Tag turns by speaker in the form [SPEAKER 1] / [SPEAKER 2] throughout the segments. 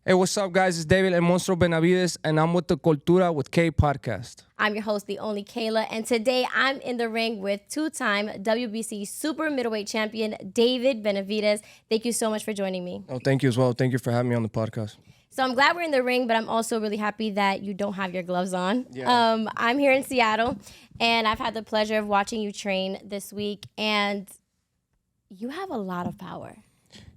[SPEAKER 1] Hey, what's up, guys? It's David Benavidez, and I'm with the Kultura With K podcast.
[SPEAKER 2] I'm your host, the only Kayla, and today I'm in the ring with two-time WBC super middleweight champion, David Benavidez. Thank you so much for joining me.
[SPEAKER 1] Oh, thank you as well. Thank you for having me on the podcast.
[SPEAKER 2] So I'm glad we're in the ring, but I'm also really happy that you don't have your gloves on.
[SPEAKER 1] Yeah.
[SPEAKER 2] I'm here in Seattle, and I've had the pleasure of watching you train this week, and you have a lot of power.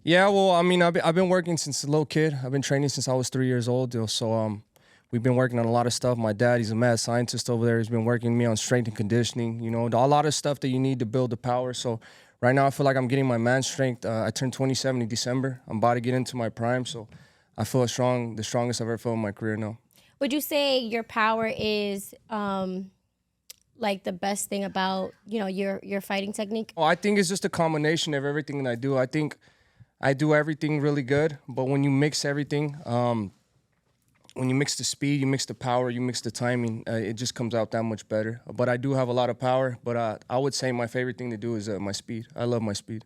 [SPEAKER 1] Yeah, well, I mean, I've been working since a little kid. I've been training since I was 3 years old. So we've been working on a lot of stuff. My dad, he's a mad scientist over there. He's been working me on strength and conditioning, you know, a lot of stuff that you need to build the power. So right now I feel like I'm getting my man strength. I turned 27 in December. I'm about to get into my prime. So I feel strong, the strongest I've ever felt in my career now.
[SPEAKER 2] Would you say your power is like the best thing about, you know, your fighting technique?
[SPEAKER 1] Oh, I think it's just a combination of everything that I do. I think I do everything really good, but when you mix everything, when you mix the speed, you mix the power, you mix the timing, it just comes out that much better. But I do have a lot of power, but I would say my favorite thing to do is my speed. I love my speed.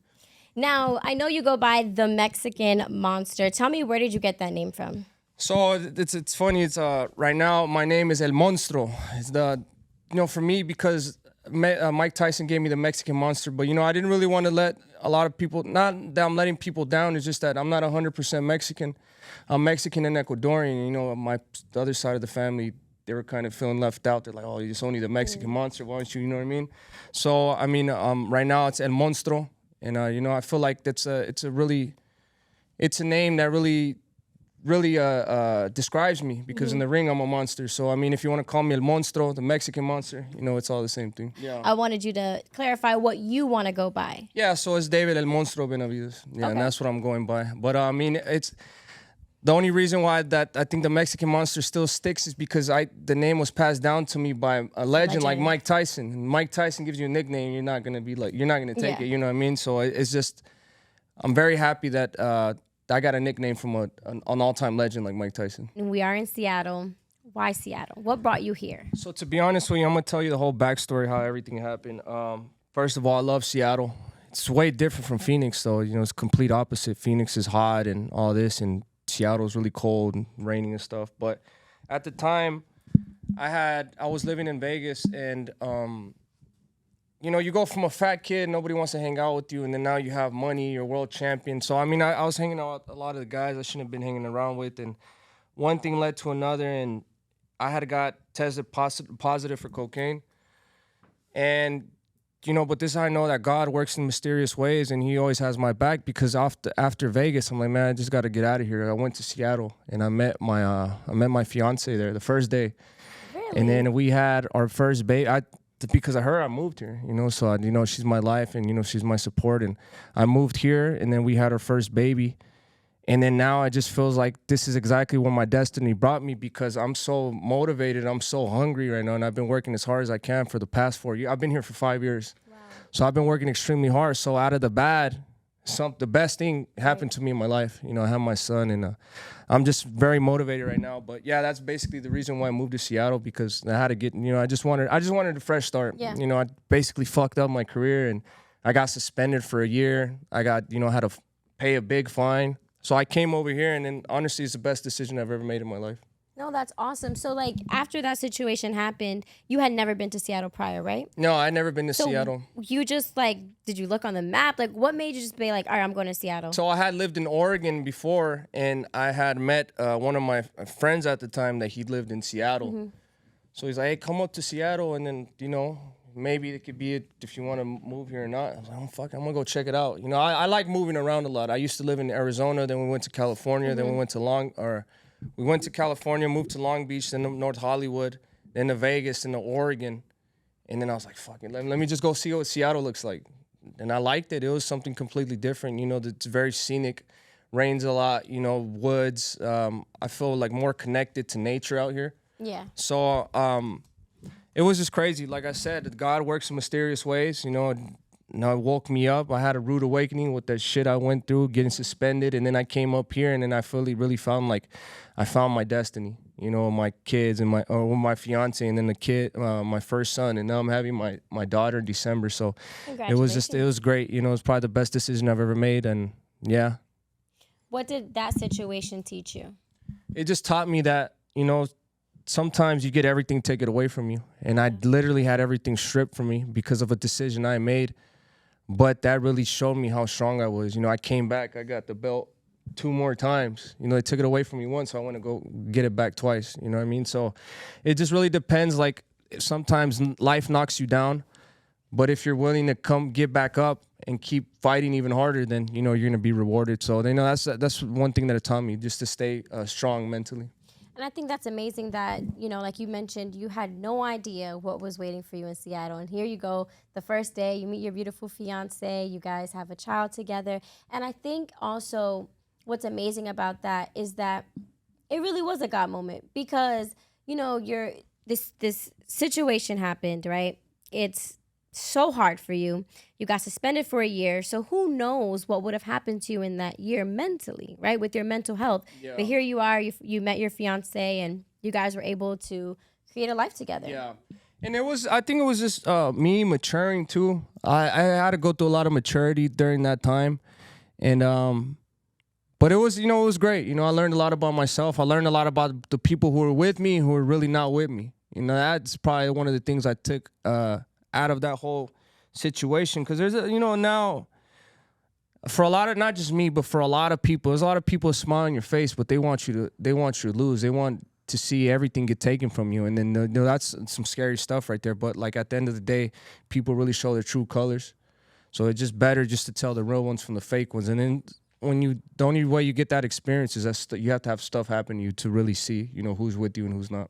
[SPEAKER 2] Now, I know you go by the Mexican Monster. Tell me, where did you get that name from?
[SPEAKER 1] So it's funny. It's right now my name is El Monstro. It's for me because Mike Tyson gave me the Mexican Monster, but I didn't really want to let a lot of people, not that I'm letting people down, it's just that I'm not 100% Mexican. I'm Mexican and Ecuadorian. The other side of the family, they were kind of feeling left out. They're like, oh, it's only the Mexican Monster, why don't you know what I mean? So I mean, right now it's El Monstro, and I feel like it's a name that really describes me, because in the ring I'm a monster. So I mean, if you want to call me El Monstro, the Mexican Monster, it's all the same thing.
[SPEAKER 2] Yeah. I wanted you to clarify what you want to go by.
[SPEAKER 1] Yeah, so it's David El Monstro Benavidez. Yeah,
[SPEAKER 2] Okay.
[SPEAKER 1] And that's what I'm going by. But I mean, it's the only reason why that I think the Mexican Monster still sticks is because the name was passed down to me by a legend like Mike Tyson. And Mike Tyson gives you a nickname, you're not gonna take it. You know what I mean? So it's just, I'm very happy that I got a nickname from an all-time legend like Mike Tyson.
[SPEAKER 2] And we are in Seattle. Why Seattle? What brought you here?
[SPEAKER 1] So to be honest with you, I'm going to tell you the whole backstory, how everything happened. First of all, I love Seattle. It's way different from Phoenix, though. It's complete opposite. Phoenix is hot and all this, and Seattle's really cold and raining and stuff. But at the time, I was living in Vegas, and you go from a fat kid, nobody wants to hang out with you, and then now you have money, you're world champion. So, I mean, I was hanging out with a lot of the guys I shouldn't have been hanging around with, and one thing led to another, and I had got tested positive for cocaine. And, but this I know that God works in mysterious ways, and he always has my back, because after Vegas, I'm like, man, I just got to get out of here. I went to Seattle, and I met my fiance there the first day.
[SPEAKER 2] Really?
[SPEAKER 1] And then we had our first baby. Because of her, I moved here, so, she's my life, and, she's my support. And I moved here, and then we had our first baby. And then now it just feels like this is exactly where my destiny brought me, because I'm so motivated. I'm so hungry right now, and I've been working as hard as I can for the past 4 years. I've been here for 5 years. Wow. So I've been working extremely hard. So out of the bad, the best thing happened to me in my life. I have my son, and I'm just very motivated right now. But yeah, that's basically the reason why I moved to Seattle, because I had to get, I just wanted a fresh start.
[SPEAKER 2] Yeah.
[SPEAKER 1] I basically fucked up my career, and I got suspended for a year. I got, had to pay a big fine. So I came over here, and then honestly, it's the best decision I've ever made in my life.
[SPEAKER 2] No, that's awesome. So, like, after that situation happened, you had never been to Seattle prior, right?
[SPEAKER 1] No, I'd never been to Seattle.
[SPEAKER 2] You just, like, did you look on the map? Like, what made you just be like, all right, I'm going to Seattle?
[SPEAKER 1] So I had lived in Oregon before, and I had met one of my friends at the time that he lived in Seattle. Mm-hmm. So he's like, hey, come up to Seattle, and then, maybe it could be if you want to move here or not. I was like, oh, fuck, I'm going to go check it out. I like moving around a lot. I used to live in Arizona, then we went to California, then we went to California, moved to Long Beach, then to North Hollywood, then to Vegas, then to Oregon. And then I was like, fuck it, let me just go see what Seattle looks like. And I liked it. It was something completely different. It's very scenic, rains a lot, woods. I feel like more connected to nature out here.
[SPEAKER 2] Yeah.
[SPEAKER 1] So it was just crazy. Like I said, God works in mysterious ways. It woke me up. I had a rude awakening with that shit I went through, getting suspended, and then I came up here, and then I really found I found my destiny. My kids and my fiance, and then the kid, my first son, and now I'm having my daughter in December. So it was great. It was probably the best decision I've ever made, and yeah.
[SPEAKER 2] What did that situation teach you?
[SPEAKER 1] it just taught me that, you know, sometimes you get everything taken away from you. And I literally had everything stripped from me because of a decision I made. But that really showed me how strong I was. You know, I came back, I got the belt 2 more times. You know, they took it away from me once, so I want to go get it back twice. You know what I mean? So it just really depends. Like, sometimes life knocks you down, but if you're willing to come get back up and keep fighting even harder, then, you know, you're going to be rewarded. So they know that's one thing that it taught me, just to stay strong mentally.
[SPEAKER 2] And I think that's amazing that, you know, like you mentioned, you had no idea what was waiting for you in Seattle. And here you go, the first day, you meet your beautiful fiance, you guys have a child together. And I think also what's amazing about that is that it really was a God moment because, you know, this situation happened, right? It's so hard for you. You got suspended for a year. So who knows what would have happened to you in that year mentally, right? With your mental health.
[SPEAKER 1] Yeah.
[SPEAKER 2] But here you are, you met your fiance and you guys were able to create a life together.
[SPEAKER 1] Yeah. And I think it was just me maturing too. I had to go through a lot of maturity during that time. And, but it was, you know, it was great. You know, I learned a lot about myself. I learned a lot about the people who were with me and who were really not with me. You know, that's probably one of the things I took, out of that whole situation, because there's you know, now for a lot of, not just me, but for a lot of people, there's a lot of people smile on your face, but they want you to lose. They want to see everything get taken from you, and then, you know, that's some scary stuff right there. But like, at the end of the day, people really show their true colors, so it's just better just to tell the real ones from the fake ones. And then the only way you get that experience is that you have to have stuff happen to you to really see, you know, who's with you and who's not.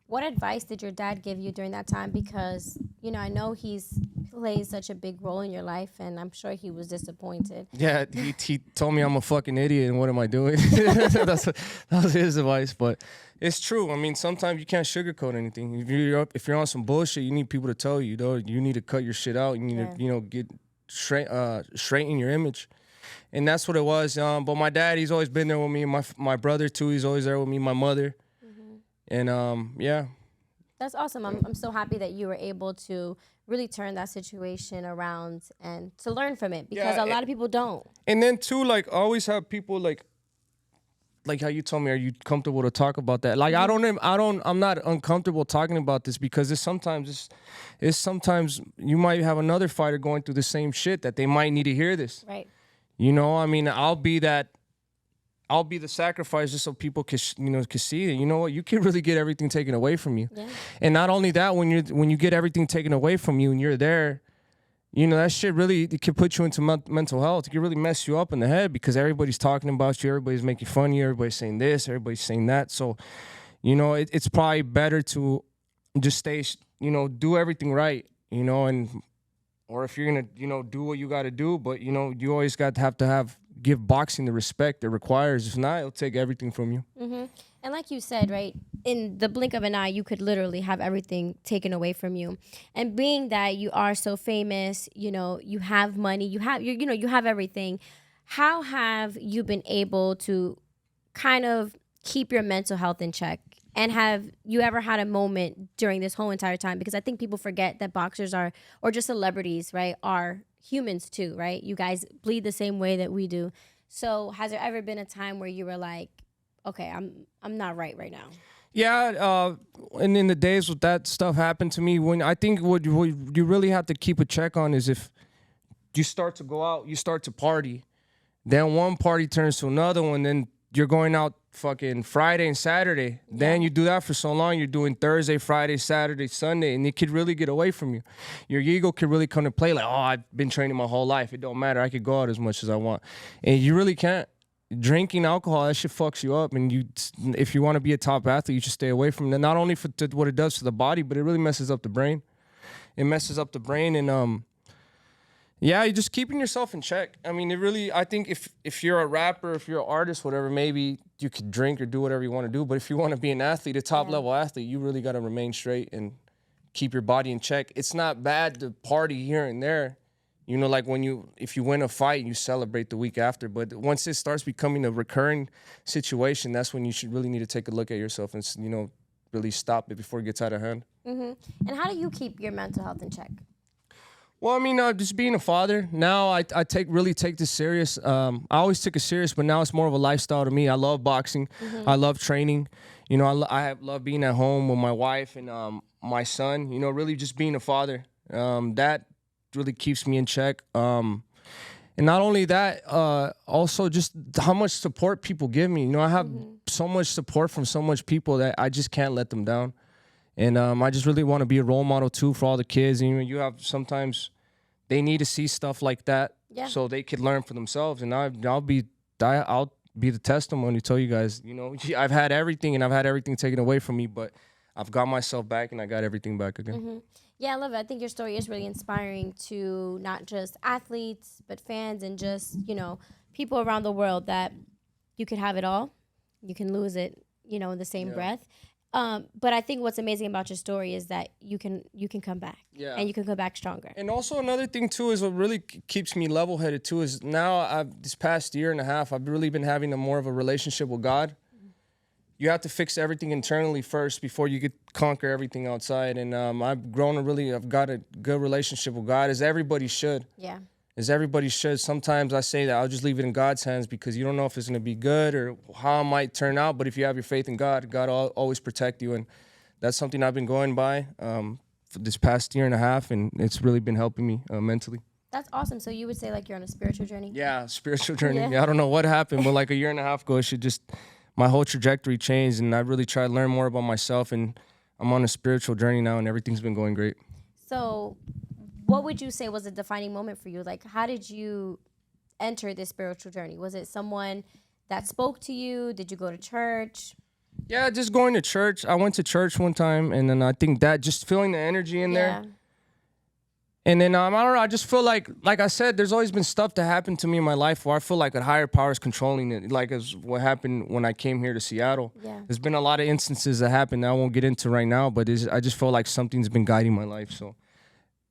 [SPEAKER 2] What advice did your dad give you during that time? Because, you know, I know he's plays such a big role in your life, and I'm sure he was disappointed.
[SPEAKER 1] Yeah, he told me I'm a fucking idiot and what am I doing? That was his advice, but it's true. I mean, sometimes you can't sugarcoat anything. If you're on some bullshit, you need people to tell you, though. You need to cut your shit out. You need to, you know, get straighten your image. And that's what it was. But my dad, he's always been there with me. My brother, too, he's always there with me. My mother. And, yeah.
[SPEAKER 2] That's awesome. I'm so happy that you were able to really turn that situation around and to learn from it, because a lot of people don't.
[SPEAKER 1] And then, too, like, I always have people, like how you told me, are you comfortable to talk about that? Like, I'm not uncomfortable talking about this, because it's sometimes you might have another fighter going through the same shit that they might need to hear this.
[SPEAKER 2] Right.
[SPEAKER 1] You know, I mean, I'll be the sacrifice just so people can see it. You know what? You can really get everything taken away from you. Yeah. And not only that, when you get everything taken away from you and you're there, you know, that shit really, it can put you into mental health. It can really mess you up in the head, because everybody's talking about you, everybody's making fun of you, everybody's saying this, everybody's saying that. So, you know, it's probably better to just stay, you know, do everything right, you know, or if you're gonna, you know, do what you got to do, but, you know, you always got to give boxing the respect it requires. If not, it'll take everything from you.
[SPEAKER 2] Mm-hmm. And like you said, right, in the blink of an eye, you could literally have everything taken away from you. And being that you are so famous, you know, you have money, you have everything. How have you been able to kind of keep your mental health in check? And have you ever had a moment during this whole entire time? Because I think people forget that boxers or just celebrities, right, are humans too, right? You guys bleed the same way that we do. So has there ever been a time where you were like, okay, I'm not right now?
[SPEAKER 1] Yeah, and in the days when that stuff happened to me, when I think what you really have to keep a check on is if you start to go out, you start to party, then one party turns to another one, then you're going out fucking Friday and Saturday. Yeah. Then you do that for so long, you're doing Thursday, Friday, Saturday, Sunday, and it could really get away from you. Your ego could really come to play, like, oh, I've been training my whole life. It don't matter. I could go out as much as I want. And you really can't. Drinking alcohol, that shit fucks you up. And if you want to be a top athlete, you should stay away from it. Not only for what it does to the body, but it really messes up the brain. It messes up the brain, and yeah, you're just keeping yourself in check. I mean, I think if you're a rapper, if you're an artist, whatever, maybe you could drink or do whatever you want to do. But if you want to be an athlete, a top-level athlete, you really got to remain straight and keep your body in check. It's not bad to party here and there. You know, like if you win a fight, you celebrate the week after. But once it starts becoming a recurring situation, that's when you should really need to take a look at yourself and, you know, really stop it before it gets out of hand.
[SPEAKER 2] Mm-hmm. And how do you keep your mental health in check?
[SPEAKER 1] Well, I mean, just being a father now, I really take this serious. I always took it serious, but now it's more of a lifestyle to me. I love boxing. I love training. You know, I love being at home with my wife and my son. You know, really just being a father. That really keeps me in check. And not only that, also just how much support people give me. You know, I have so much support from so much people that I just can't let them down. And I just really want to be a role model too for all the kids. And you have sometimes they need to see stuff like that so they could learn for themselves. And I'll be the testimony to tell you guys. You know, I've had everything and I've had everything taken away from me, but I've got myself back and I got everything back again.
[SPEAKER 2] Yeah, I love it. I think your story is really inspiring to not just athletes, but fans and just, you know, people around the world that you could have it all, you can lose it, you know, in the same breath. But I think what's amazing about your story is that you can come back, and you can come back stronger.
[SPEAKER 1] And also another thing too is what really keeps me level-headed too is now this past year and a half I've really been having more of a relationship with God. You have to fix everything internally first before you could conquer everything outside. And I've got a good relationship with God, as everybody should.
[SPEAKER 2] Yeah.
[SPEAKER 1] As everybody should. Sometimes I say that I'll just leave it in God's hands because you don't know if it's going to be good or how it might turn out. But if you have your faith in God, God will always protect you. And that's something I've been going by for this past year and a half, and it's really been helping me mentally.
[SPEAKER 2] That's awesome. So you would say like you're on a spiritual journey?
[SPEAKER 1] Yeah, spiritual journey. Yeah, I don't know what happened, but like a year and a half ago, my whole trajectory changed, and I really tried to learn more about myself, and I'm on a spiritual journey now, and everything's been going great.
[SPEAKER 2] So what would you say was a defining moment for you? Like, how did you enter this spiritual journey? Was it someone that spoke to you? Did you go to church?
[SPEAKER 1] Yeah, just going to church. I went to church one time, and then I think that just feeling the energy in there. And then, I don't know, I just feel like I said, there's always been stuff that happened to me in my life where I feel like a higher power is controlling it, like as what happened when I came here to Seattle.
[SPEAKER 2] Yeah.
[SPEAKER 1] There's been a lot of instances that happened that I won't get into right now, but I just feel like something's been guiding my life. So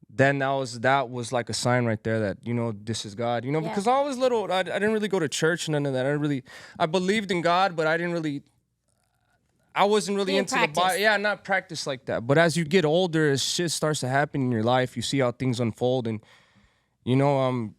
[SPEAKER 1] then that was like a sign right there that, you know, this is God. You know, because I was little, I didn't really go to church, none of that. I believed in God, but I wasn't really into the Bible. Yeah, not practice like that. But as you get older, as shit starts to happen in your life, you see how things unfold, and you know,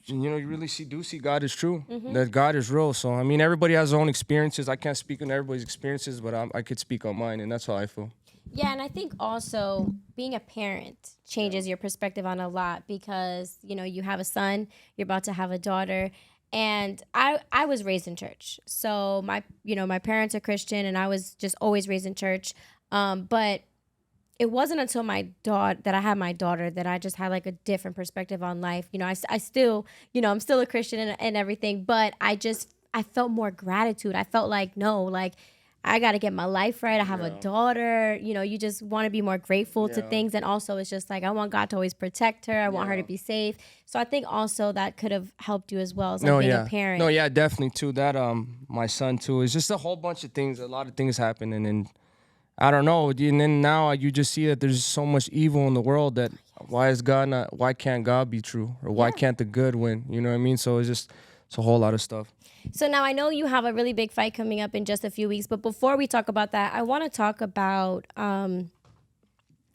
[SPEAKER 1] you really see God is true. That God is real. So I mean, everybody has their own experiences. I can't speak on everybody's experiences, but I could speak on mine, and that's how I feel.
[SPEAKER 2] Yeah, and I think also being a parent changes your perspective on a lot because, you know, you have a son, you're about to have a daughter. And I was raised in church. So my parents are Christian and I was just always raised in church. But it wasn't until that I had my daughter that I just had like a different perspective on life. You know, I still, you know, I'm still a Christian and everything, but I felt more gratitude. I felt like, no, like I got to get my life right. I have a daughter. You know, you just want to be more grateful to things. And also it's just like, I want God to always protect her. I want her to be safe. So I think also that could have helped you as well as like being a parent.
[SPEAKER 1] No, yeah, definitely too. That, my son too, it's just a whole bunch of things. A lot of things happen. And then, I don't know. And then now you just see that there's so much evil in the world that why can't God be true? Or why can't the good win? You know what I mean? So it's a whole lot of stuff.
[SPEAKER 2] So now I know you have a really big fight coming up in just a few weeks, but before we talk about that, I want to talk about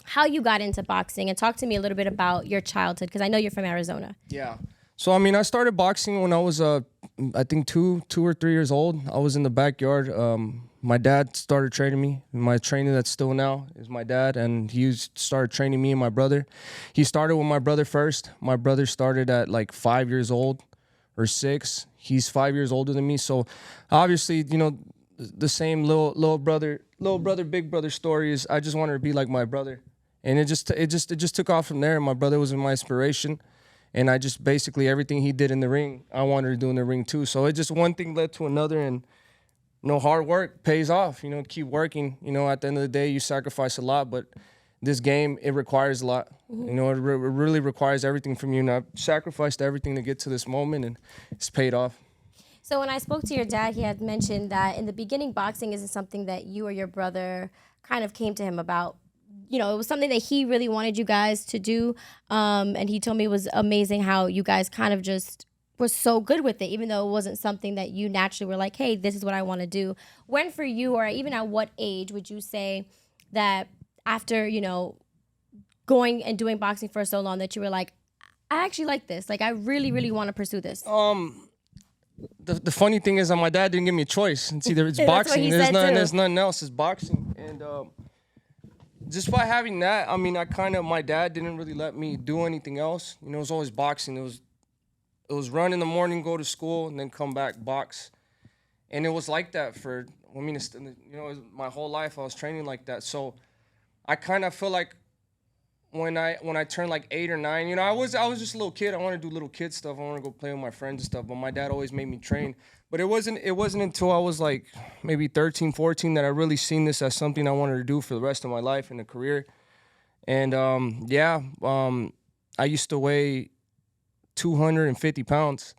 [SPEAKER 2] how you got into boxing and talk to me a little bit about your childhood because I know you're from Arizona.
[SPEAKER 1] Yeah. So, I mean, I started boxing when I was, I think, 2 or 3 years old. I was in the backyard. My dad started training me. My trainer that's still now is my dad, and he started training me and my brother. He started with my brother first. My brother started at like 5 years old or 6. He's 5 years older than me. So obviously, you know, the same little brother, big brother story is I just wanted to be like my brother. And it just took off from there. My brother was my inspiration. And I just basically everything he did in the ring, I wanted to do in the ring too. So it just one thing led to another, and you know, hard work pays off. You know, keep working. You know, at the end of the day, you sacrifice a lot, but this game, it requires a lot. You know, it really requires everything from you. And I've sacrificed everything to get to this moment, and it's paid off.
[SPEAKER 2] So when I spoke to your dad, he had mentioned that in the beginning, boxing isn't something that you or your brother kind of came to him about. You know, it was something that he really wanted you guys to do. And he told me it was amazing how you guys kind of just were so good with it, even though it wasn't something that you naturally were like, hey, this is what I want to do. When for you, or even at what age would you say that after, you know, going and doing boxing for so long that you were like, I actually like this. Like, I really, really want to pursue this.
[SPEAKER 1] The funny thing is that my dad didn't give me a choice. It's either it's boxing, there's nothing else. It's boxing, and just by having that, I mean, my dad didn't really let me do anything else. You know, it was always boxing. It was run in the morning, go to school, and then come back box, and it was like that for. I mean, my whole life I was training like that. So I kind of feel like when I turned like 8 or 9, you know, I was just a little kid. I want to do little kid stuff. I want to go play with my friends and stuff. But my dad always made me train. But it wasn't until I was like maybe 13, 14 that I really seen this as something I wanted to do for the rest of my life and a career. And I used to weigh 250 pounds.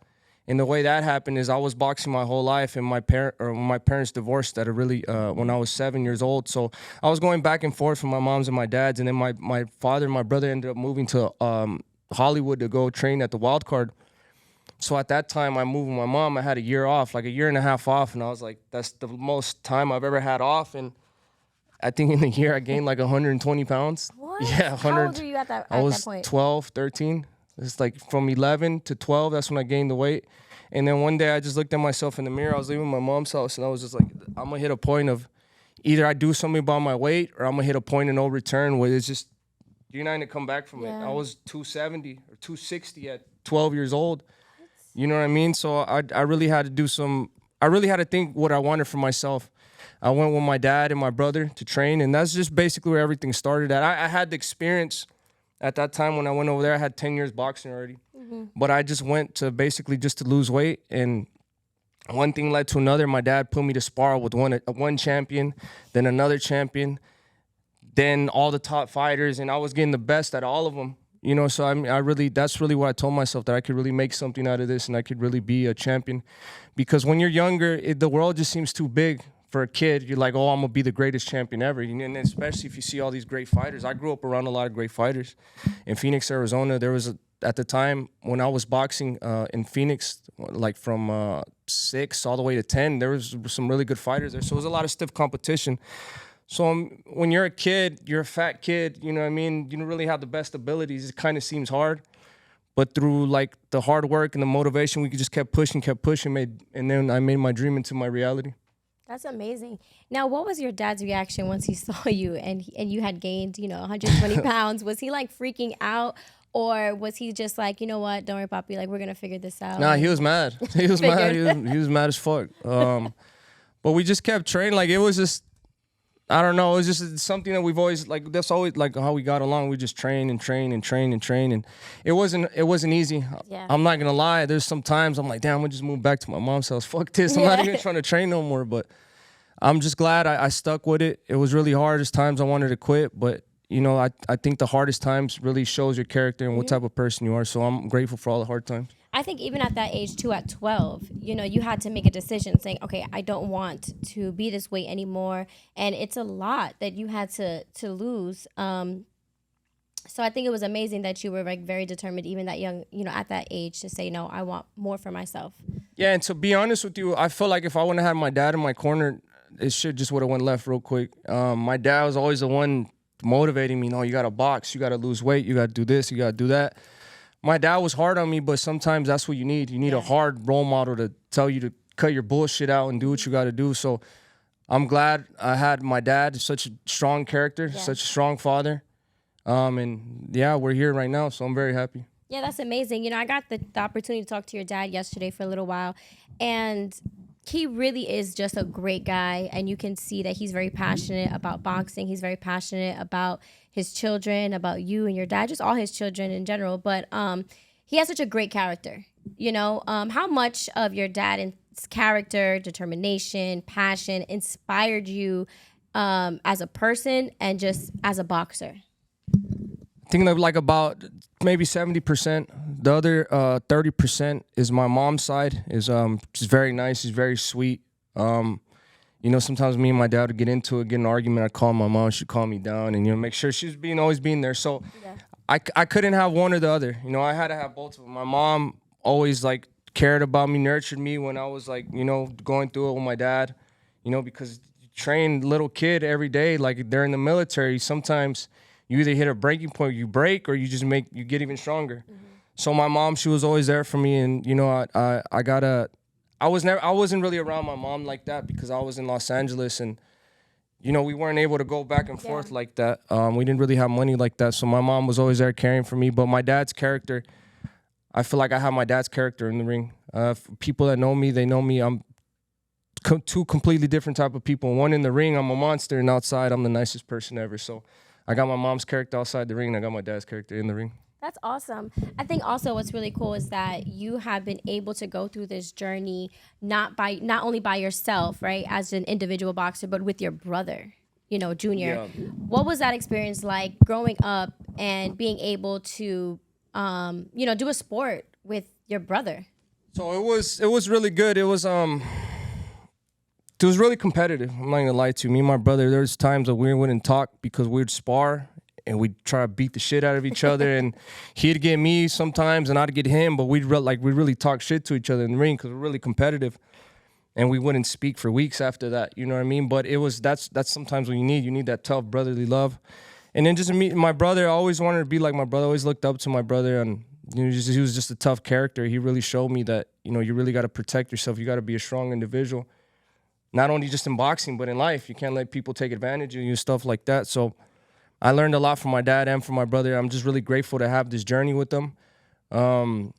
[SPEAKER 1] And the way that happened is I was boxing my whole life, and my parents divorced at when I was 7 years old. So I was going back and forth from my mom's and my dad's, and then my father and my brother ended up moving to Hollywood to go train at the Wild Card. So at that time, I moved with my mom. I had a year off, like a year and a half off, and I was like, that's the most time I've ever had off. And I think in a year I gained like 120 pounds.
[SPEAKER 2] What?
[SPEAKER 1] Yeah, 100.
[SPEAKER 2] How old were you at that point?
[SPEAKER 1] I was 12, 13. It's like from 11 to 12, that's when I gained the weight. And then one day I just looked at myself in the mirror. I was leaving my mom's house, and I was just like, I'm going to hit a point of either I do something about my weight, or I'm going to hit a point of no return where it's just, you're not going to come back from it. I was 270 or 260 at 12 years old. You know what I mean? So I really had to I really had to think what I wanted for myself. I went with my dad and my brother to train, and that's just basically where everything started at. I had the experience. At that time when I went over there, I had 10 years boxing already. Mm-hmm. But I just went to basically just to lose weight. And one thing led to another. My dad put me to spar with one champion, then another champion, then all the top fighters. And I was getting the best at all of them. You know, so that's really what I told myself, that I could really make something out of this and I could really be a champion. Because when you're younger, the world just seems too big. For a kid, you're like, oh, I'm going to be the greatest champion ever. And especially if you see all these great fighters. I grew up around a lot of great fighters. In Phoenix, Arizona, there was, at the time, when I was boxing in Phoenix, like from 6 all the way to 10, there was some really good fighters there. So it was a lot of stiff competition. So when you're a kid, you're a fat kid, you know what I mean? You don't really have the best abilities. It kind of seems hard. But through like the hard work and the motivation, we just kept pushing, and then I made my dream into my reality.
[SPEAKER 2] That's amazing. Now, what was your dad's reaction once he saw you and you had gained, 120 pounds? Was he like freaking out, or was he just like, you know what, don't worry, Papi, like we're gonna figure this out?
[SPEAKER 1] Nah, he was mad. He was mad. He was mad as fuck. But we just kept training. Like it was just, I don't know. It was just something that we've always like. That's always like how we got along. We just train, and it wasn't easy. Yeah. I'm not gonna lie. There's some times I'm like, damn, I'm gonna just move back to my mom's house. Fuck this. I'm not even trying to train no more. But I'm just glad I stuck with it. It was really hard. There's times I wanted to quit, but I think the hardest times really shows your character and what type of person you are. So I'm grateful for all the hard times.
[SPEAKER 2] I think even at that age too, at 12, you had to make a decision saying, okay, I don't want to be this way anymore. And it's a lot that you had to lose. So I think it was amazing that you were like very determined, even that young, at that age, to say, no, I want more for myself. Yeah,
[SPEAKER 1] and to be honest with you, I feel like if I wouldn't have had my dad in my corner, it should just would have went left real quick. My dad was always the one motivating me. No, you got to box, you got to lose weight, you got to do this, you got to do that. My dad was hard on me, but sometimes that's what you need. You need a hard role model to tell you to cut your bullshit out and do what you got to do. So I'm glad I had my dad, such a strong character, such a strong father. And we're here right now, so I'm very happy.
[SPEAKER 2] Yeah, that's amazing. I got the opportunity to talk to your dad yesterday for a little while, and he really is just a great guy, and you can see that he's very passionate about boxing. He's very passionate about his children, about you and your dad, just all his children in general. But he has such a great character. How much of your dad's character, determination, passion inspired you as a person and just as a boxer?
[SPEAKER 1] I think that like about maybe 70%. The other 30% is my mom's side. She's very nice. She's very sweet. Sometimes me and my dad would get into it, get an argument. I'd call my mom. She'd calm me down and make sure she's always being there. So I couldn't have one or the other. I had to have both of them. My mom always like cared about me, nurtured me when I was like going through it with my dad. Because you train little kid every day. Like they're in the military. Sometimes you either hit a breaking point, you break, or you get even stronger. So my mom, she was always there for me, and you know, I wasn't really around my mom like that because I was in Los Angeles, and you know, we weren't able to go back and forth like that. We didn't really have money like that, so my mom was always there caring for me. But my dad's character, I feel like I have my dad's character in the ring. People that know me, they know me. I'm two completely different type of people. One in the ring, I'm a monster, and outside, I'm the nicest person ever. So I got my mom's character outside the ring, and I got my dad's character in the ring.
[SPEAKER 2] That's awesome. I think also what's really cool is that you have been able to go through this journey not only by yourself, right, as an individual boxer, but with your brother, you know, Junior.
[SPEAKER 1] Yeah.
[SPEAKER 2] What was that experience like growing up and being able to, you know, do a sport with your brother?
[SPEAKER 1] So it was really good. It was really competitive. I'm not gonna lie to you. Me and my brother, there's times that we wouldn't talk because we'd spar and we'd try to beat the shit out of each other, and he'd get me sometimes and I'd get him, but we'd really talk shit to each other in the ring because we're really competitive, and we wouldn't speak for weeks after that. You know what I mean? But that's sometimes what you need that tough brotherly love. And then just me, my brother, I always wanted to be like my brother. I always looked up to my brother, and you know, he was just a tough character. He really showed me that, you know, you really got to protect yourself. You got to be a strong individual, not only just in boxing, but in life. You can't let people take advantage of you and stuff like that. So I learned a lot from my dad and from my brother. I'm just really grateful to have this journey with them. Now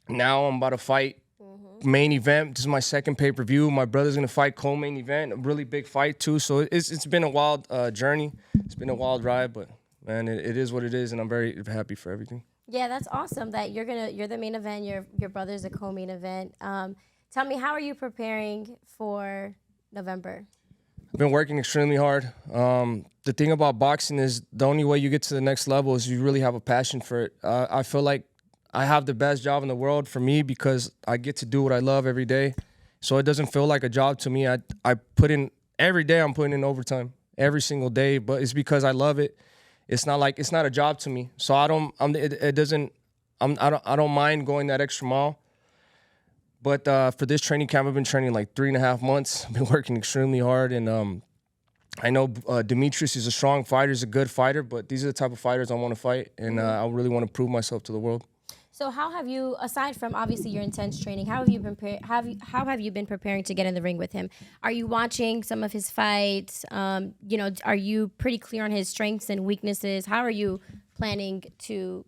[SPEAKER 1] I'm about to fight main event. This is my second pay-per-view. My brother's going to fight co-main event, a really big fight too. So it's been a wild journey. It's been a wild ride, but man, it is what it is, and I'm very happy for everything.
[SPEAKER 2] Yeah, that's awesome that you're the main event, your brother's a co-main event. Tell me, how are you preparing for November?
[SPEAKER 1] I've been working extremely hard. The thing about boxing is the only way you get to the next level is you really have a passion for it. I feel like I have the best job in the world for me because I get to do what I love every day. So it doesn't feel like a job to me. I put in, every day I'm putting in overtime, every single day, but it's because I love it. It's not a job to me. So I don't mind going that extra mile. But for this training camp, I've been training like 3.5 months. I've been working extremely hard, and I know Demetrius is a strong fighter, he's a good fighter, but these are the type of fighters I want to fight, and I really want to prove myself to the world.
[SPEAKER 2] So how have you, aside from obviously your intense training, how have you been preparing to get in the ring with him? Are you watching some of his fights? You know, are you pretty clear on his strengths and weaknesses? How are you planning to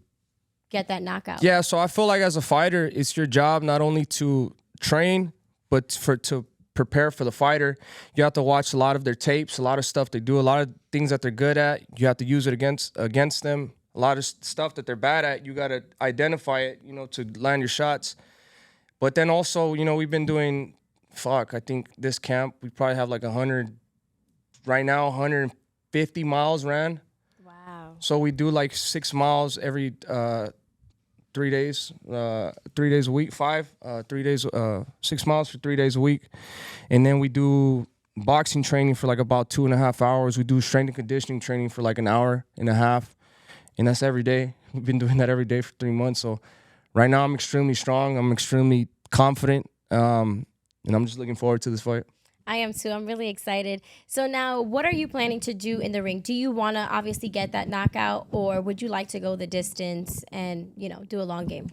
[SPEAKER 2] get that knockout?
[SPEAKER 1] Yeah, so I feel like as a fighter, it's your job not only to train, but to prepare for the fighter. You have to watch a lot of their tapes, a lot of stuff they do, a lot of things that they're good at. You have to use it against them. A lot of stuff that they're bad at, you got to identify it, you know, to land your shots. But then also, you know, we've been doing, I think this camp, we probably have like 150 miles ran.
[SPEAKER 2] Wow.
[SPEAKER 1] So we do like 6 miles every 3 days, 3 days a week, 6 miles for 3 days a week. And then we do boxing training for like about 2.5 hours. We do strength and conditioning training for like 1.5 hours. And that's every day. We've been doing that every day for 3 months. So right now I'm extremely strong. I'm extremely confident. And I'm just looking forward to this fight.
[SPEAKER 2] I am too. I'm really excited. So now, what are you planning to do in the ring? Do you want to obviously get that knockout, or would you like to go the distance and, you know, do a long game?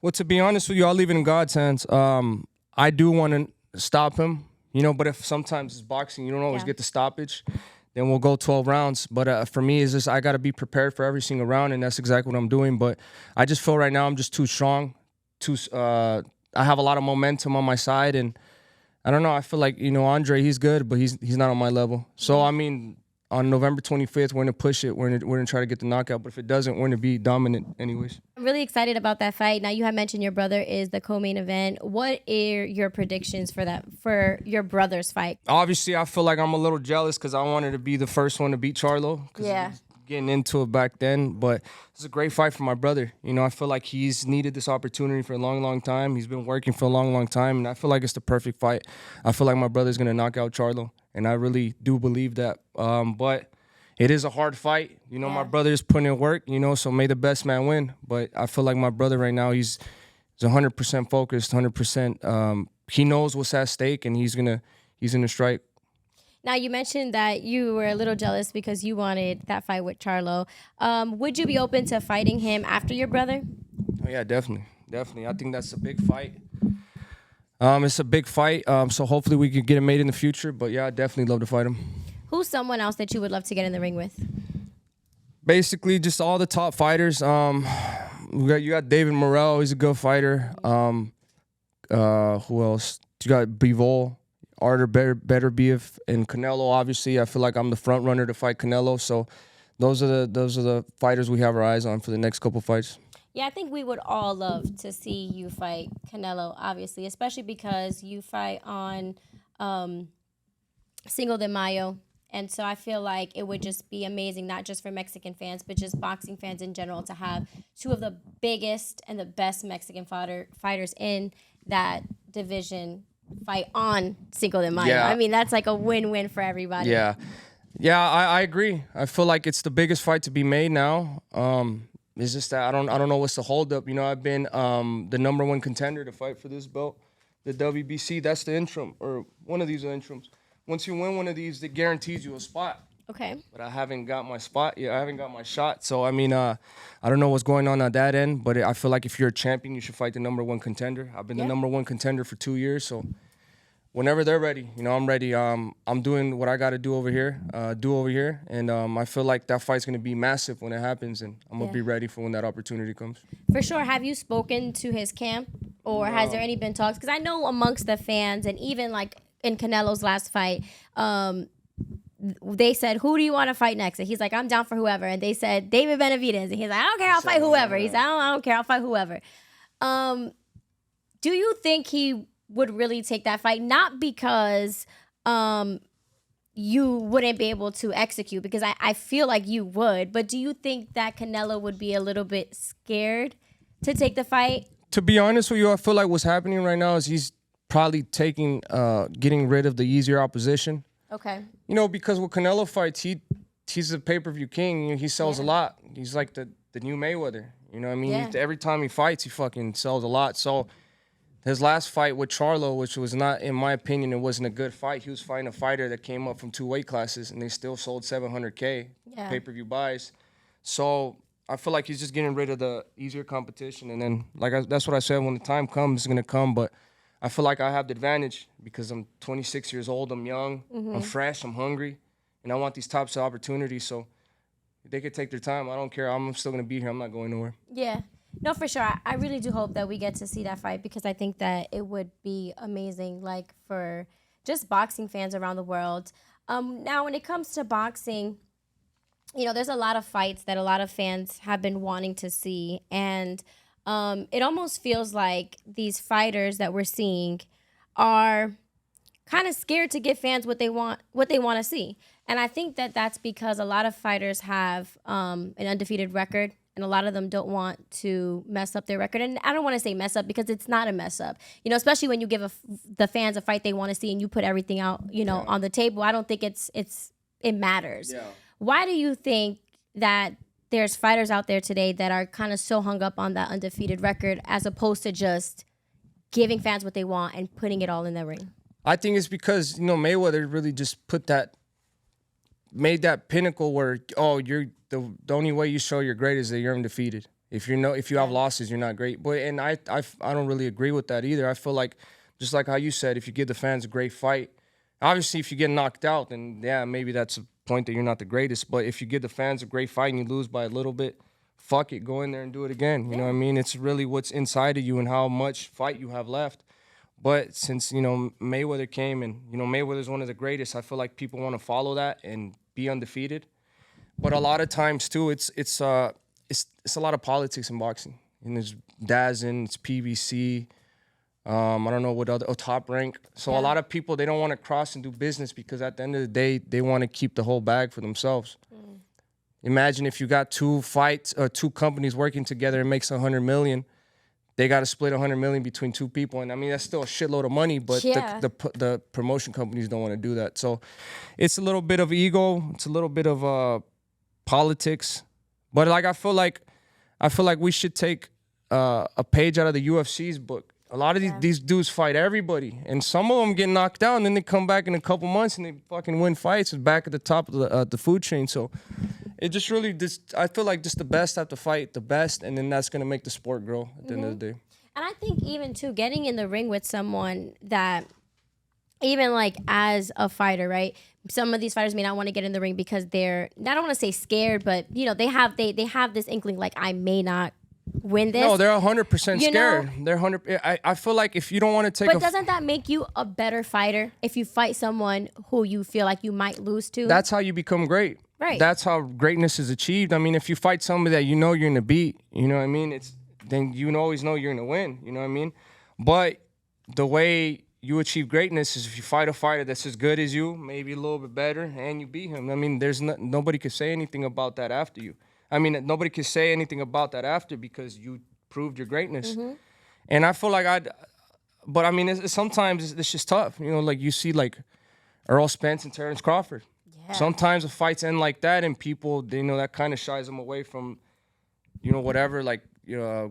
[SPEAKER 1] Well, to be honest with you, I'll leave it in God's hands. I do want to stop him, you know, but if sometimes it's boxing, you don't always get the stoppage, then we'll go 12 rounds. But for me, it's just I got to be prepared for every single round, and that's exactly what I'm doing. But I just feel right now I'm just too strong. I have a lot of momentum on my side, and I don't know. I feel like, you know, Andrade, he's good, but he's not on my level. So, I mean, on November 25th, we're going to push it. We're going to try to get the knockout. But if it doesn't, we're going to be dominant anyways.
[SPEAKER 2] I'm really excited about that fight. Now, you have mentioned your brother is the co-main event. What are your predictions for your brother's fight?
[SPEAKER 1] Obviously, I feel like I'm a little jealous because I wanted to be the first one to beat Charlo.
[SPEAKER 2] Yeah.
[SPEAKER 1] Getting into it back then, but it's a great fight for my brother. You know, I feel like he's needed this opportunity for a long, long time. He's been working for a long, long time, and I feel like it's the perfect fight. I feel like my brother's gonna knock out Charlo, and I really do believe that. But it is a hard fight. You know, my brother is putting in work, you know, so may the best man win. But I feel like my brother right now, he's 100% focused, 100%. He knows what's at stake, and he's gonna strike.
[SPEAKER 2] Now, you mentioned that you were a little jealous because you wanted that fight with Charlo. Would you be open to fighting him after your brother?
[SPEAKER 1] Oh, yeah, definitely, definitely. I think that's a big fight. It's a big fight. So hopefully we can get it made in the future. But yeah, I definitely love to fight him.
[SPEAKER 2] Who's someone else that you would love to get in the ring with?
[SPEAKER 1] Basically, just all the top fighters. You got David Morrell. He's a good fighter. Who else? You got Bivol, Artur Beterbiev, and Canelo. Obviously, I feel like I'm the front runner to fight Canelo. So those are the fighters we have our eyes on for the next couple fights.
[SPEAKER 2] Yeah, I think we would all love to see you fight Canelo, obviously, especially because you fight on Cinco de Mayo. And so I feel like it would just be amazing, not just for Mexican fans, but just boxing fans in general, to have two of the biggest and the best Mexican fighters in that division fight on Cinco de Mayo.
[SPEAKER 1] Yeah.
[SPEAKER 2] I mean, that's like a win-win for everybody.
[SPEAKER 1] Yeah, I agree. I feel like it's the biggest fight to be made now. It's just that I don't know what's the holdup. You know, I've been the #1 contender to fight for this belt, the WBC. That's the interim, or one of these are interims. Once you win one of these, it guarantees you a spot.
[SPEAKER 2] Okay.
[SPEAKER 1] But I haven't got my spot yet. I haven't got my shot. So, I mean, I don't know what's going on at that end. But I feel like if you're a champion, you should fight the #1 contender. I've been the #1 contender for 2 years. So, whenever they're ready, you know, I'm ready. I'm doing what I got to do over here. And I feel like that fight's going to be massive when it happens. And I'm going to be ready for when that opportunity comes.
[SPEAKER 2] For sure. Have you spoken to his camp? Or has there any been talks? Because I know amongst the fans, and even like in Canelo's last fight, they said, who do you want to fight next? And he's like, I'm down for whoever. And they said, David Benavidez. And he's like, I don't care, I'll fight whoever. He's like, I don't care, I'll fight whoever. Do you think he would really take that fight? Not because you wouldn't be able to execute, because I feel like you would. But do you think that Canelo would be a little bit scared to take the fight?
[SPEAKER 1] To be honest with you, I feel like what's happening right now is he's probably getting rid of the easier opposition.
[SPEAKER 2] Okay.
[SPEAKER 1] You know, because with Canelo fights, he's a pay-per-view king. You know, he sells a lot. He's like the new Mayweather. You know what I mean?
[SPEAKER 2] Yeah.
[SPEAKER 1] Every time he fights, he fucking sells a lot. So his last fight with Charlo, which was not, in my opinion, it wasn't a good fight. He was fighting a fighter that came up from 2 weight classes, and they still sold 700K pay-per-view buys. So I feel like he's just getting rid of the easier competition. And then, that's what I said, when the time comes, it's going to come. But I feel like I have the advantage because I'm 26 years old, I'm young, I'm fresh, I'm hungry, and I want these types of opportunities. So they could take their time. I don't care. I'm still going to be here. I'm not going nowhere.
[SPEAKER 2] Yeah. No, for sure. I really do hope that we get to see that fight, because I think that it would be amazing, like, for just boxing fans around the world. Now, when it comes to boxing, you know, there's a lot of fights that a lot of fans have been wanting to see, and it almost feels like these fighters that we're seeing are kind of scared to give fans what they want to see. And I think that that's because a lot of fighters have an undefeated record, and a lot of them don't want to mess up their record. And I don't want to say mess up, because it's not a mess up. You know, especially when you give the fans a fight they want to see and you put everything out, you know, on the table. I don't think it matters. Yeah. Why do you think that there's fighters out there today that are kind of so hung up on that undefeated record, as opposed to just giving fans what they want and putting it all in the ring?
[SPEAKER 1] I think it's because, you know, Mayweather really just made that pinnacle where, you're the only way you show you're great is that you're undefeated. If you have losses, you're not great. But and I don't really agree with that either. I feel like, just like how you said, if you give the fans a great fight, obviously if you get knocked out, then yeah, maybe that's a point that you're not the greatest. But if you give the fans a great fight and you lose by a little bit, fuck it, go in there and do it again. You know what I mean? It's really what's inside of you and how much fight you have left. But since, you know, Mayweather came, and, you know, Mayweather's one of the greatest, I feel like people want to follow that and be undefeated. But a lot of times too, it's a lot of politics in boxing. And there's DAZN, it's PBC, I don't know what other, Top Rank. So a lot of people, they don't want to cross and do business, because at the end of the day, they want to keep the whole bag for themselves. Imagine if you got two companies working together, it makes $100 million. They got to split $100 million between two people, and I mean that's still a shitload of money. But the promotion companies don't want to do that. So it's a little bit of ego. It's a little bit of politics. But like I feel like we should take a page out of the UFC's book. A lot of these dudes fight everybody, and some of them get knocked down, and then they come back in a couple months and they fucking win fights and back at the top of the food chain. So it just really, I feel like just the best have to fight the best, and then that's gonna make the sport grow at the end of the day.
[SPEAKER 2] And I think even too, getting in the ring with someone that, even like as a fighter, right? Some of these fighters may not want to get in the ring because they're, I don't want to say scared, but you know, they have this inkling like I may not win this.
[SPEAKER 1] No, they're 100% scared. They're 100. I feel like if you don't want to take,
[SPEAKER 2] but doesn't that make you a better fighter if you fight someone who you feel like you might lose to?
[SPEAKER 1] That's how you become great.
[SPEAKER 2] Right.
[SPEAKER 1] That's how greatness is achieved. I mean, if you fight somebody that you know you're gonna beat, you know what I mean? Then you always know you're gonna win. You know what I mean? But the way you achieve greatness is if you fight a fighter that's as good as you, maybe a little bit better, and you beat him. I mean, there's nobody could say anything about that after you. I mean, nobody could say anything about that after because you proved your greatness. And I feel like but I mean, sometimes it's just tough. You know, like you see like Earl Spence and Terrence Crawford. Yeah. Sometimes the fights end like that, and people, that kind of shies them away from, whatever, like,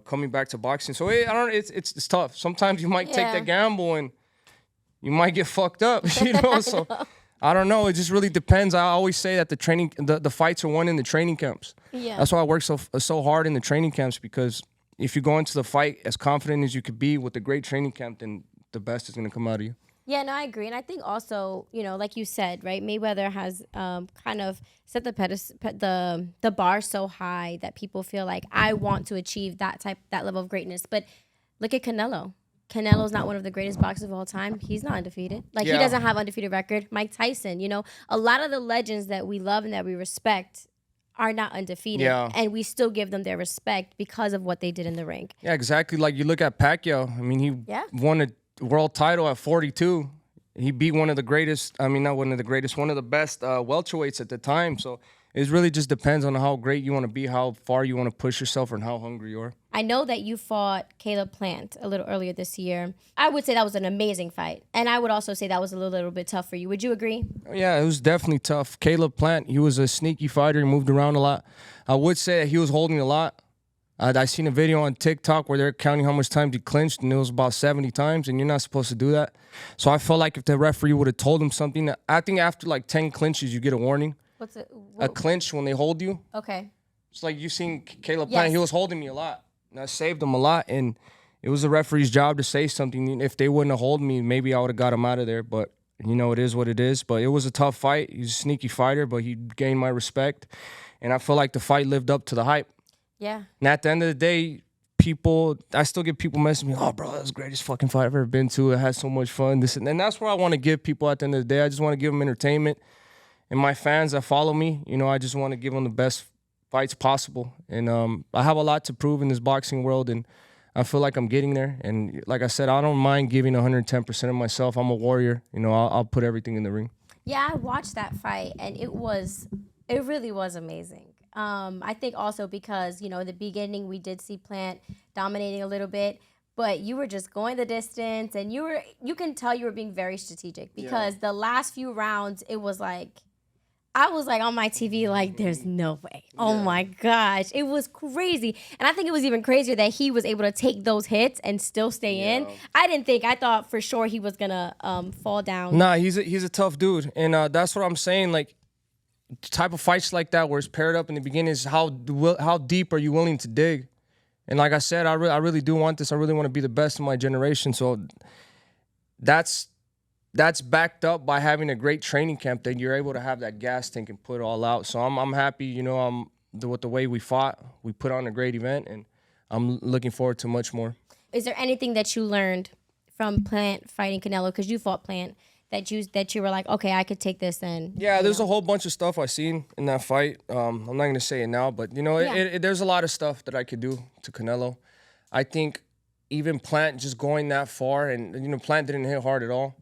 [SPEAKER 1] coming back to boxing. So it's tough. Sometimes you might take that gamble and you might get fucked up, So I don't know. It just really depends. I always say that the fights are won in the training camps. Yeah. That's why I work so hard in the training camps, because if you go into the fight as confident as you could be with a great training camp, then the best is going to come out of you.
[SPEAKER 2] Yeah, no, I agree. And I think also, like you said, right, Mayweather has kind of set the bar so high that people feel like I want to achieve that level of greatness. But look at Canelo. Canelo's not one of the greatest boxers of all time. He's not undefeated. He doesn't have undefeated record. Mike Tyson, a lot of the legends that we love and that we respect are not undefeated. Yeah. And we still give them their respect because of what they did in the ring. Yeah, exactly. Like you look at Pacquiao. I mean, he won a world title at 42. He beat one of the greatest, not one of the greatest, one of the best welterweights at the time. So it really just depends on how great you want to be, how far you want to push yourself, and how hungry you are. I know that you fought Caleb Plant a little earlier this year. I would say that was an amazing fight. And I would also say that was a little bit tough for you. Would you agree? Yeah, it was definitely tough. Caleb Plant, he was a sneaky fighter. He moved around a lot. I would say that he was holding a lot. I seen a video on TikTok where they're counting how much times he clinched, and it was about 70 times, and you're not supposed to do that. So I felt like if the referee would have told him something, I think after like 10 clinches, you get a warning. What's it? A clinch when they hold you. Okay. It's like you seen Caleb Plant. He was holding me a lot. And I saved him a lot. And it was the referee's job to say something. If they wouldn't have held me, maybe I would have got him out of there. But, it is what it is. But it was a tough fight. He's a sneaky fighter, but he gained my respect. And I feel like the fight lived up to the hype. Yeah. And at the end of the day, I still get people messaging me, oh, bro, that's the greatest fucking fight I've ever been to. It had so much fun. And that's where I want to give people at the end of the day. I just want to give them entertainment. And my fans that follow me, I just want to give them the best fights possible. And I have a lot to prove in this boxing world, and I feel like I'm getting there. And like I said, I don't mind giving 110% of myself. I'm a warrior. I'll put everything in the ring. Yeah, I watched that fight, and it really was amazing. I think also because, in the beginning we did see Plant dominating a little bit, but you were just going the distance, and you can tell you were being very strategic, because the last few rounds, it was like, I was like on my TV, like, there's no way. Oh my gosh. It was crazy. And I think it was even crazier that he was able to take those hits and still stay in. I thought for sure he was going to fall down. Nah, he's a tough dude. And that's what I'm saying. Like, the type of fights like that where it's paired up in the beginning is how deep are you willing to dig? And like I said, I really do want this. I really want to be the best in my generation. So that's backed up by having a great training camp, that you're able to have that gas tank and put it all out. So I'm happy, with the way we fought. We put on a great event, and I'm looking forward to much more. Is there anything that you learned from Plant fighting Canelo, because you fought Plant, that you were like, okay, I could take this and... Yeah, there's a whole bunch of stuff I seen in that fight. I'm not going to say it now, but, there's a lot of stuff that I could do to Canelo. I think even Plant just going that far, and, Plant didn't hit hard at all.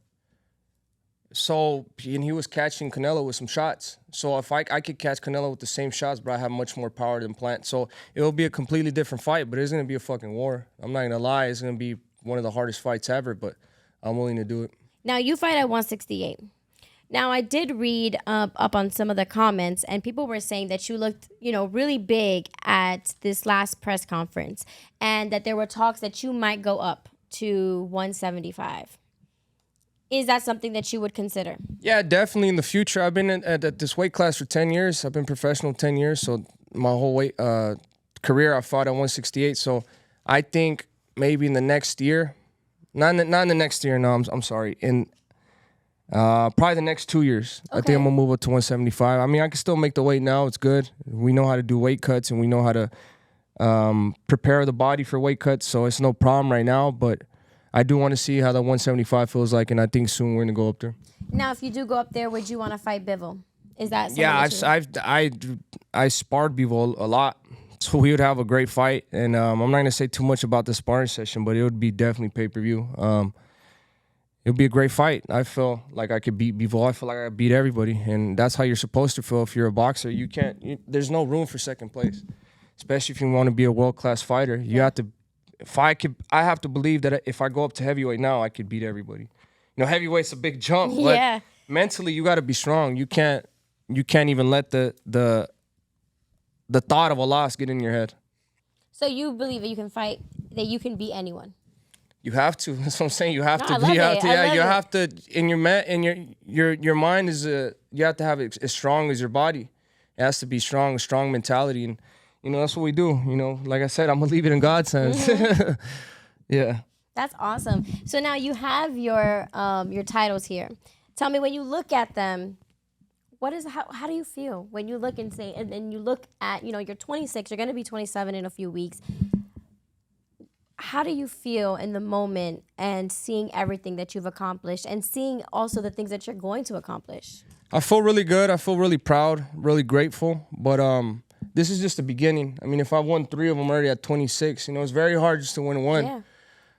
[SPEAKER 2] So, and he was catching Canelo with some shots. So if I could catch Canelo with the same shots, but I have much more power than Plant. So it'll be a completely different fight, but it's going to be a fucking war. I'm not going to lie. It's going to be one of the hardest fights ever, but I'm willing to do it. Now, you fight at 168. Now, I did read up on some of the comments, and people were saying that you looked, really big at this last press conference, and that there were talks that you might go up to 175. Is that something that you would consider?
[SPEAKER 1] Yeah, definitely in the future. I've been at this weight class for 10 years. I've been professional 10 years. So my whole career, I fought at 168. So I think maybe in the next year, not in the next year, no, I'm sorry. In probably the next 2 years, I think I'm going to move up to 175. I mean, I can still make the weight now. It's good. We know how to do weight cuts and we know how to prepare the body for weight cuts. So it's no problem right now. But I do want to see how the 175 feels like, and I think soon we're gonna go up there. Now,
[SPEAKER 2] if you do go up there, would you want to fight Bivol? Is that something
[SPEAKER 1] I sparred Bivol a lot, so we would have a great fight. And I'm not gonna say too much about the sparring session, but it would be definitely pay-per-view. It would be a great fight. I feel like I could beat Bivol. I feel like I could beat everybody, and that's how you're supposed to feel if you're a boxer. There's no room for second place, especially if you want to be a world-class fighter. You have to. I have to believe that if I go up to heavyweight now, I could beat everybody. You know, heavyweight's a big jump, but mentally you got to be strong. You can't even let the thought of a loss get in your head.
[SPEAKER 2] So you believe that you can fight, that you can beat anyone?
[SPEAKER 1] You have to. That's what I'm saying. You have to. You have to. In your mind is you have to have it as strong as your body. It has to be strong mentality. And you know, that's what we do. You know, like I said, I'm going to leave it in God's hands. Mm-hmm. Yeah.
[SPEAKER 2] That's awesome. So now you have your titles here. Tell me, when you look at them, how do you feel when you look and say, and you look at, you know, you're 26, you're going to be 27 in a few weeks. How do you feel in the moment and seeing everything that you've accomplished and seeing also the things that you're going to accomplish?
[SPEAKER 1] I feel really good. I feel really proud, really grateful. But, this is just the beginning. I mean, if I won 3 of them already at 26, you know, it's very hard just to win one. Yeah.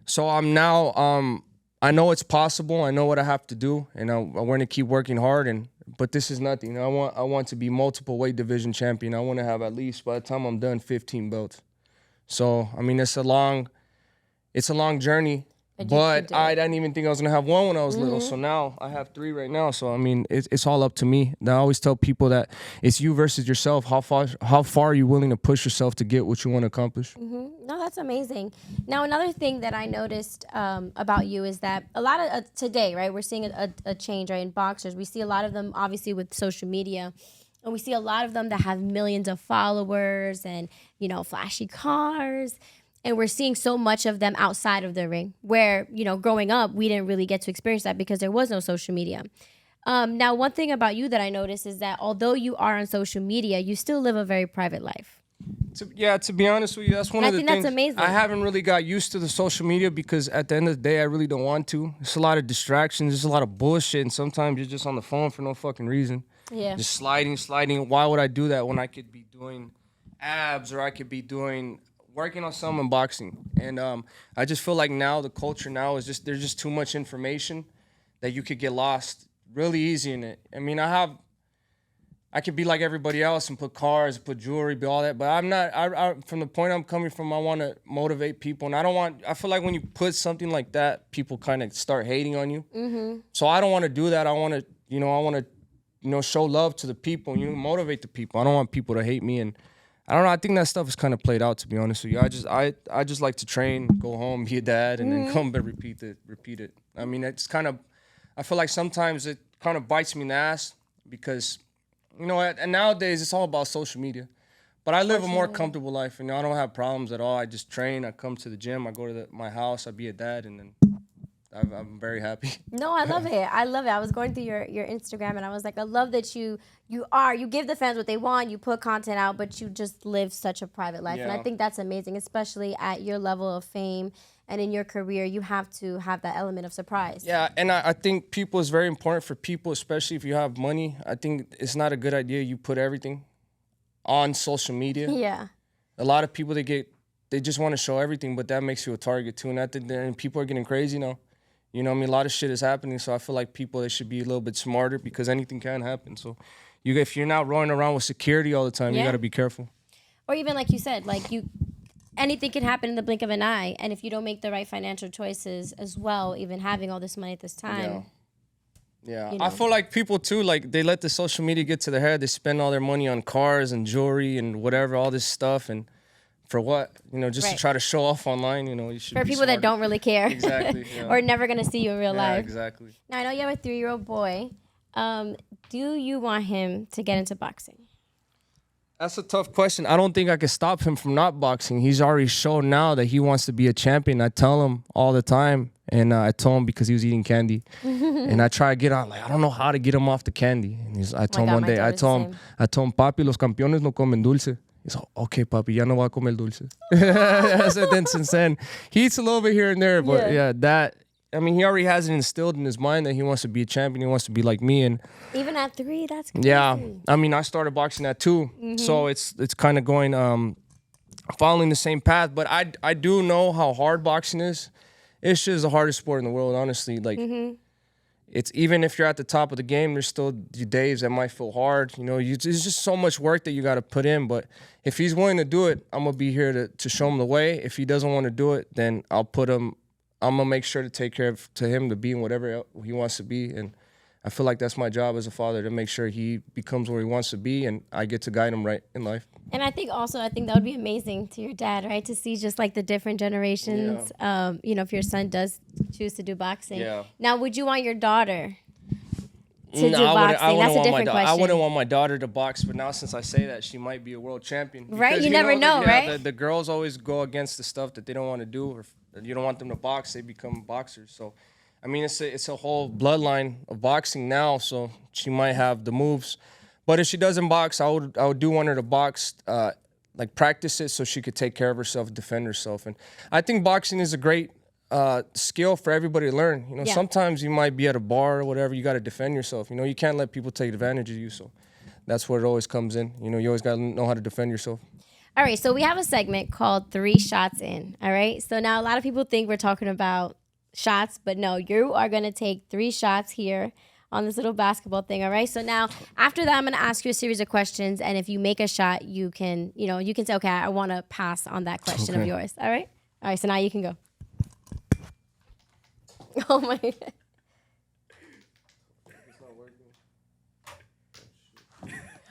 [SPEAKER 1] So I'm now, I know it's possible. I know what I have to do, and I'm going to keep working hard. But this is nothing. I want to be multiple weight division champion. I want to have at least, by the time I'm done, 15 belts. So I mean, it's a long journey. But I didn't even think I was going to have one when I was little. So now I have 3 right now. So, I mean, it's all up to me. And I always tell people that it's you versus yourself. How far are you willing to push yourself to get what you want to accomplish?
[SPEAKER 2] Mm-hmm. No, that's amazing. Now, another thing that I noticed about you is that a lot of today, right, we're seeing a change, right, in boxers. We see a lot of them, obviously, with social media. And we see a lot of them that have millions of followers and, you know, flashy cars. And we're seeing so much of them outside of the ring where, you know, growing up, we didn't really get to experience that because there was no social media. Now, one thing about you that I noticed is that although you are on social media, you still live a very private life.
[SPEAKER 1] To be honest with you, that's one of the things. I think that's amazing. I haven't really got used to the social media because at the end of the day, I really don't want to. There's a lot of distractions. There's a lot of bullshit. And sometimes you're just on the phone for no fucking reason. Yeah. Just sliding. Why would I do that when I could be doing abs or I could be working on some unboxing? And I just feel like now the culture now is just, there's just too much information that you could get lost really easy in it. I mean, I could be like everybody else and put cars, put jewelry, be all that, but I'm not. From the point I'm coming from, I want to motivate people, and I feel like when you put something like that, people kind of start hating on you. Mm-hmm. So I don't want to do that. I want to show love to the people, motivate the people. I don't want people to hate me, and I don't know. I think that stuff is kind of played out, to be honest with you. I just like to train, go home, be a dad, and then come back, repeat it. I mean, it's kind of. I feel like sometimes it kind of bites me in the ass because. And nowadays it's all about social media. But I live a more comfortable life, and I don't have problems at all. I just train, I come to the gym, I go to my house, I be a dad, and then I'm very happy.
[SPEAKER 2] No, I love it. I love it. I was going through your Instagram, and I was like, I love that you give the fans what they want, you put content out, but you just live such a private life. Yeah. And I think that's amazing, especially at your level of fame. And in your career, you have to have that element of surprise.
[SPEAKER 1] Yeah, and I think people is very important for people, especially if you have money. I think it's not a good idea you put everything on social media. Yeah. A lot of people, they just want to show everything, but that makes you a target too. And people are getting crazy now. A lot of shit is happening, so I feel like they should be a little bit smarter because anything can happen. So if you're not running around with security all the time, you got to be careful.
[SPEAKER 2] Or even like you said, anything can happen in the blink of an eye, and if you don't make the right financial choices as well, even having all this money at this time.
[SPEAKER 1] Yeah. I feel like people too, they let the social media get to their head. They spend all their money on cars and jewelry and whatever, all this stuff. And for what? You know, just to
[SPEAKER 2] Right.
[SPEAKER 1] try to show off online. You know, you should
[SPEAKER 2] For
[SPEAKER 1] be
[SPEAKER 2] people that
[SPEAKER 1] smarter.
[SPEAKER 2] don't really care.
[SPEAKER 1] Exactly. Yeah.
[SPEAKER 2] Or never gonna see you in real
[SPEAKER 1] Yeah,
[SPEAKER 2] life.
[SPEAKER 1] exactly.
[SPEAKER 2] Now I know you have a 3-year-old boy. Do you want him to get into boxing?
[SPEAKER 1] That's a tough question. I don't think I could stop him from not boxing. He's already shown now that he wants to be a champion. I tell him all the time, and I told him because he was eating candy, and I try to get out. Like I don't know how to get him off the candy. And I told him one day. I told him, papi, los campeones no comen dulce. He's like, okay, papi, ya no va a comer dulce. So then since then, he eats a little bit here and there, but yeah, that. I mean, he already has it instilled in his mind that he wants to be a champion. He wants to be like me, and
[SPEAKER 2] even at 3, that's crazy.
[SPEAKER 1] yeah. I mean, I started boxing at 2, so it's kind of going following the same path. But I do know how hard boxing is. It's just the hardest sport in the world, honestly. Like, it's even if you're at the top of the game, there's still days that might feel hard. You know, it's just so much work that you got to put in. But if he's willing to do it, I'm gonna be here to show him the way. If he doesn't want to do it, then I'm gonna make sure to take care of him to be in whatever he wants to be. And I feel like that's my job as a father, to make sure he becomes where he wants to be, and I get to guide him right in life.
[SPEAKER 2] And I think that would be amazing to your dad, right? To see just like the different generations. You know, if your son does choose to do boxing.
[SPEAKER 1] Yeah.
[SPEAKER 2] Now, would you want your daughter to do
[SPEAKER 1] No,
[SPEAKER 2] boxing? That's a different question.
[SPEAKER 1] I wouldn't want my daughter to box, but now since I say that, she might be a world champion.
[SPEAKER 2] Right?
[SPEAKER 1] Because,
[SPEAKER 2] You never know, right?
[SPEAKER 1] The girls always go against the stuff that they don't want to do, or you don't want them to box, they become boxers. So, I mean, it's a whole bloodline of boxing now, so she might have the moves. But if she doesn't box, I would do want her to box, like practice it so she could take care of herself, defend herself. And I think boxing is a great skill for everybody to learn. You know, sometimes you might be at a bar or whatever, you got to defend yourself. You know, you can't let people take advantage of you. So that's where it always comes in. You know, you always got to know how to defend yourself.
[SPEAKER 2] All right, so we have a segment called 3 Shots In, all right? So now a lot of people think we're talking about shots, but no, you are going to take 3 shots here on this little basketball thing, all right? So now after that, I'm going to ask you a series of questions, and if you make a shot, you can say, okay, I want to pass on that question of yours, all right? All right, so now you can go. Oh, my God.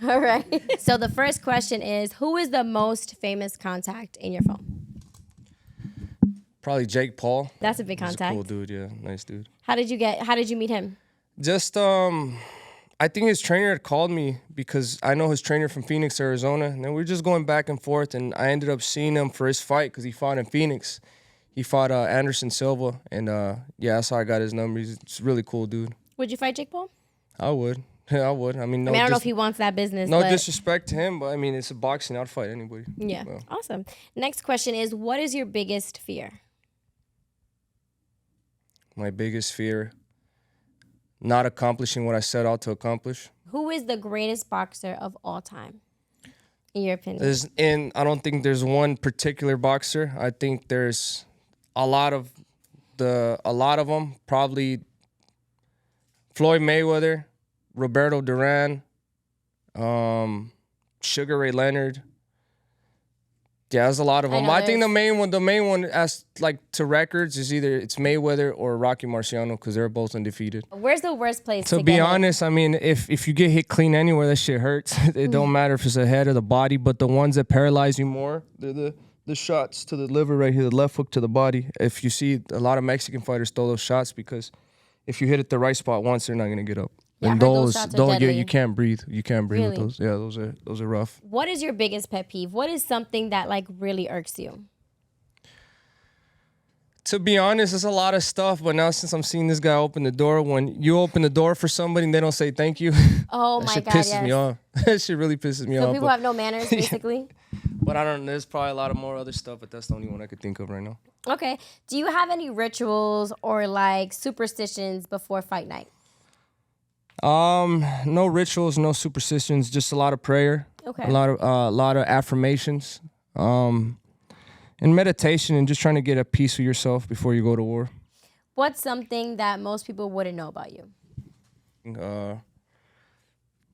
[SPEAKER 2] All right. So the first question is, who is the most famous contact in your phone?
[SPEAKER 1] Probably Jake Paul.
[SPEAKER 2] That's a big contact.
[SPEAKER 1] He's a cool dude, yeah. Nice dude.
[SPEAKER 2] How did you meet him?
[SPEAKER 1] Just, I think his trainer had called me because I know his trainer from Phoenix, Arizona. And then we were just going back and forth, and I ended up seeing him for his fight because he fought in Phoenix. He fought Anderson Silva, and yeah, that's how I got his number. He's a really cool dude.
[SPEAKER 2] Would you fight Jake Paul?
[SPEAKER 1] I would. Yeah, I would. I mean,
[SPEAKER 2] I don't know if he wants that business.
[SPEAKER 1] No disrespect to him, but I mean, it's a boxing. I'd fight anybody.
[SPEAKER 2] Yeah. Well. Awesome. Next question is, what is your biggest fear?
[SPEAKER 1] My biggest fear, not accomplishing what I set out to accomplish.
[SPEAKER 2] Who is the greatest boxer of all time, in your opinion?
[SPEAKER 1] I don't think there's one particular boxer. I think there's a lot of them. Probably Floyd Mayweather, Roberto Duran, Sugar Ray Leonard. Yeah, there's a lot of them. I think the main one as like to records is either it's Mayweather or Rocky Marciano because they're both undefeated.
[SPEAKER 2] Where's the worst place to
[SPEAKER 1] be honest, I mean, if you get hit clean anywhere, that shit hurts. It don't matter if it's the head or the body, but the ones that paralyze you more, they're the shots to the liver right here, the left hook to the body. If you see a lot of Mexican fighters throw those shots because if you hit it the right spot once, they're not gonna get up.
[SPEAKER 2] Yeah,
[SPEAKER 1] and those you can't breathe. You can't breathe
[SPEAKER 2] really?
[SPEAKER 1] with those. Yeah, those are rough.
[SPEAKER 2] What is your biggest pet peeve? What is something that like really irks you?
[SPEAKER 1] To be honest, it's a lot of stuff. But now since I'm seeing this guy open the door, when you open the door for somebody and they don't say thank you,
[SPEAKER 2] oh my God,
[SPEAKER 1] pisses me off. That shit really pisses me off.
[SPEAKER 2] So people have no manners, basically.
[SPEAKER 1] But I don't know. There's probably a lot of more other stuff, but that's the only one I could think of right now.
[SPEAKER 2] Okay. Do you have any rituals or like superstitions before fight night?
[SPEAKER 1] No rituals, no superstitions, just a lot of prayer.
[SPEAKER 2] Okay.
[SPEAKER 1] A lot of affirmations. And meditation and just trying to get at peace with yourself before you go to war.
[SPEAKER 2] What's something that most people wouldn't know about you?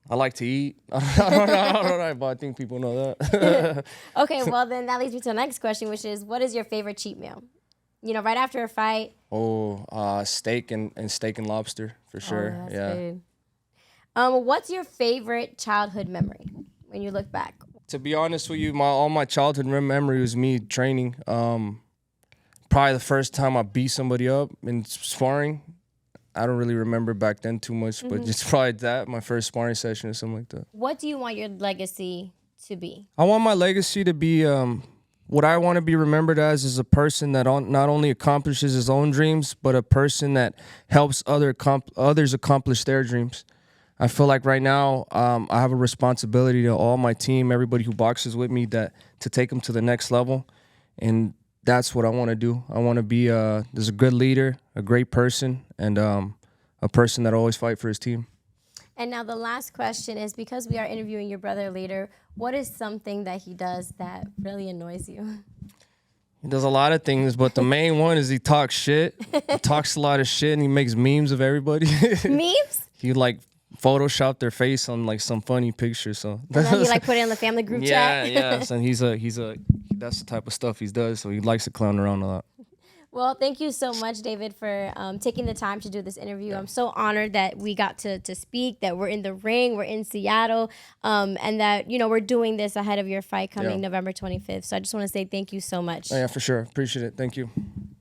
[SPEAKER 1] I like to eat. I don't know, but I think people know that.
[SPEAKER 2] Okay, well then that leads me to the next question, which is, what is your favorite cheat meal? You know, right after a fight.
[SPEAKER 1] Steak and steak and lobster for sure.
[SPEAKER 2] Oh, that's
[SPEAKER 1] yeah.
[SPEAKER 2] good. What's your favorite childhood memory when you look back?
[SPEAKER 1] To be honest with you, all my childhood memory was me training. Probably the first time I beat somebody up in sparring. I don't really remember back then too much, but it's probably that, my first sparring session or something like that.
[SPEAKER 2] What do you want your legacy to be?
[SPEAKER 1] I want my legacy to be what I want to be remembered as is a person that not only accomplishes his own dreams, but a person that helps others accomplish their dreams. I feel like right now I have a responsibility to all my team, everybody who boxes with me, to take them to the next level. And that's what I want to do. I want to be there's a good leader, a great person, and a person that'll always fight for his team.
[SPEAKER 2] And now the last question is, because we are interviewing your brother later, what is something that he does that really annoys you?
[SPEAKER 1] He does a lot of things, but the main one is he talks shit. He talks a lot of shit, and he makes memes of everybody.
[SPEAKER 2] Memes?
[SPEAKER 1] He like Photoshop their face on like some funny picture. So
[SPEAKER 2] and then he like put it in the family group chat.
[SPEAKER 1] Yes, and that's the type of stuff he does. So he likes to clown around a lot.
[SPEAKER 2] Well, thank you so much, David, for taking the time to do this interview. I'm so honored that we got to speak, that we're in the ring, we're in Seattle, and that, you know, we're doing this ahead of your fight coming November 25th. So I just want to say thank you so much.
[SPEAKER 1] Yeah, for sure. Appreciate it. Thank you.